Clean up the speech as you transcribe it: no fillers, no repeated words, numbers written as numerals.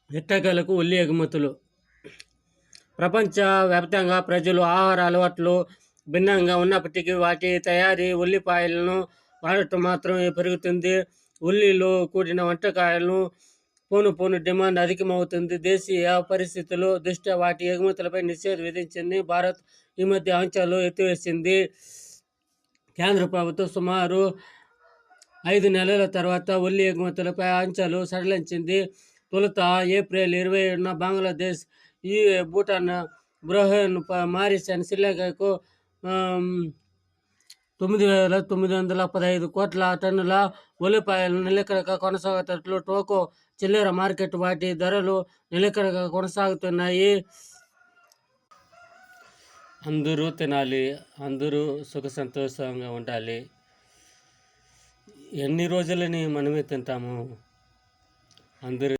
ఎట్టకేలకు ఉల్లి ఎగుమతులు. ప్రపంచవ్యాప్తంగా ప్రజలు ఆహార అలవాట్లు భిన్నంగా ఉన్నప్పటికీ వాటి తయారీ ఉల్లిపాయలను వాడటం మాత్రం పెరుగుతుంది. ఉల్లిలో కూడిన వంటకాయలను పోను డిమాండ్ అధికమవుతుంది. దేశీయ పరిస్థితుల దృష్ట్యా వాటి ఎగుమతులపై నిషేధం విధించింది భారత్. ఈ మధ్య ఆంక్షలు ఎత్తివేసింది కేంద్ర ప్రభుత్వం. సుమారు 5 నెలల తర్వాత ఉల్లి ఎగుమతులపై ఆంక్షలు సడలించింది. తొలుత ఏప్రిల్ 27న బంగ్లాదేశ్, భూటాన్, బహ్రెయిన్, మారిషస్, శ్రీలంకకు 9,915 కోట్ల టన్నుల ఉల్లిపాయలను నిలకడగా కొనసాగుతున్నట్లు టోకో చిల్లర మార్కెట్ వాటి ధరలు నిలకడగా కొనసాగుతున్నాయి. అందరూ తినాలి, అందరూ సుఖ సంతోషంగా ఉండాలి. ఎన్ని రోజులని మనమే తింటాము? అందరూ